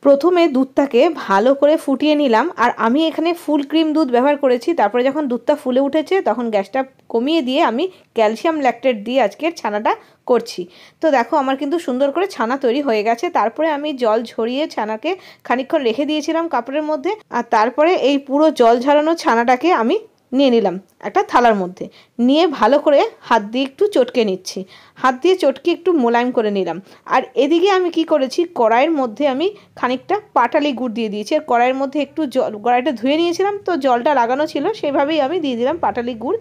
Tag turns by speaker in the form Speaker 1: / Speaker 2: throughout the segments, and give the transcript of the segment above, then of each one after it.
Speaker 1: প্রথমে দুধটাকে ভালো করে ফুটিয়ে নিলাম, আর আমি এখানে ফুল ক্রিম দুধ ব্যবহার করেছি। তারপরে যখন দুধটা ফুলে উঠেছে তখন গ্যাসটা কমিয়ে দিয়ে আমি ক্যালসিয়াম ল্যাকটেট দিয়ে আজকের ছানাটা করছি। তো দেখো আমার কিন্তু সুন্দর করে ছানা তৈরি হয়ে গেছে। তারপরে আমি জল ঝরিয়ে ছানাকে খানিকক্ষণ রেখে দিয়েছিলাম কাপড়ের মধ্যে, আর তারপরে এই পুরো জল ঝরানো ছানাটাকে আমি নিয়ে নিলাম একটা থালার মধ্যে, নিয়ে ভালো করে হাত দিয়ে একটু চটকে নিচ্ছি। হাত দিয়ে চটকে একটু মোলায়েম করে নিলাম। আর এদিকে আমি কি করেছি, কড়াইয়ের মধ্যে আমি খানিকটা পাটালি গুড় দিয়ে দিয়েছি। আর কড়াইয়ের মধ্যে একটু জল, কড়াইটা ধুয়ে নিয়েছিলাম তো জলটা লাগানো ছিল, সেভাবেই আমি দিয়ে দিলাম পাটালি গুড়।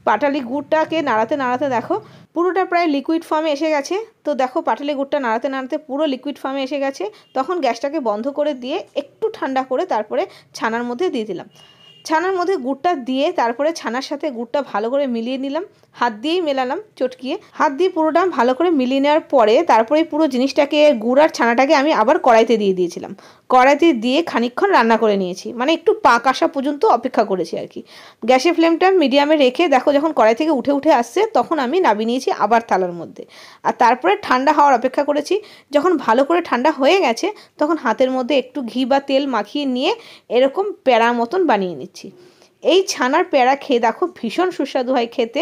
Speaker 1: পাটালি গুড়টাকে নাড়াতে নাড়াতে দেখো পুরোটা প্রায় লিকুইড ফর্মে এসে গেছে। তো দেখো পাটালি গুড়টা নাড়াতে নাড়াতে পুরো লিকুইড ফর্মে এসে গেছে। তখন গ্যাসটাকে বন্ধ করে দিয়ে একটু ঠান্ডা করে তারপরে ছানার মধ্যে দিয়ে দিলাম। ছানার মধ্যে গুড়টা দিয়ে তারপরে ছানার সাথে গুড়টা ভালো করে মিলিয়ে নিলাম। হাত দিয়েই মেলালাম চটকিয়ে, হাত দিয়ে পুরোটা ভালো করে মিলিয়ে নেওয়ার পরে তারপরে পুরো জিনিসটাকে, গুড় আর ছানাটাকে আমি আবার কড়াইতে দিয়ে দিয়েছিলাম। কড়াইতে দিয়ে খানিকক্ষণ রান্না করে নিয়েছি, মানে একটু পাক আসা পর্যন্ত অপেক্ষা করেছি আর কি। গ্যাসের ফ্লেমটা মিডিয়ামে রেখে দেখো যখন কড়াই থেকে উঠে উঠে আসছে তখন আমি নামিয়ে নিয়েছি আবার থালার মধ্যে। আর তারপরে ঠান্ডা হওয়ার অপেক্ষা করেছি। যখন ভালো করে ঠান্ডা হয়ে গেছে তখন হাতের মধ্যে একটু ঘি বা তেল মাখিয়ে নিয়ে এরকম প্যাড়া মতন বানিয়ে নিচ্ছি। এই ছানার প্যাড়া খেয়ে দেখো ভীষণ সুস্বাদু হয় খেতে।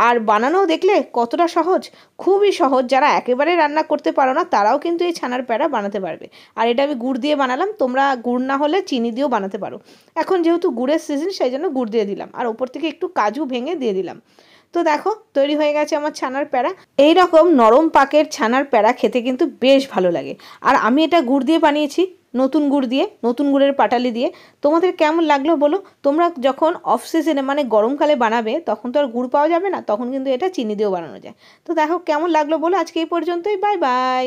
Speaker 1: আর বানানোও দেখলে কতটা সহজ, খুবই সহজ। যারা একেবারে রান্না করতে পারো না তারাও কিন্তু এই ছানার প্যাড়া বানাতে পারবে। আর এটা আমি গুড় দিয়ে বানালাম, তোমরা গুড় না হলে চিনি দিয়েও বানাতে পারো। এখন যেহেতু গুড়ের সিজন সেই জন্য গুড় দিয়ে দিলাম, আর ওপর থেকে একটু কাজু ভেঙে দিয়ে দিলাম। তো দেখো তৈরি হয়ে গেছে আমার ছানার প্যাড়া। এই রকম নরম পাকের ছানার প্যাড়া খেতে কিন্তু বেশ ভালো লাগে। আর আমি এটা গুড় দিয়ে বানিয়েছি, নতুন গুড় দিয়ে, নতুন গুড়ের পাটালি দিয়ে। তোমাদের কেমন লাগলো বলো। তোমরা যখন অফ সিজনে মানে গরমকালে বানাবে তখন তো আর গুড় পাওয়া যাবে না, তখন কিন্তু এটা চিনি দিয়েও বানানো যায়। তো দেখো কেমন লাগলো বলো। আজকে এই পর্যন্তই, বাই বাই।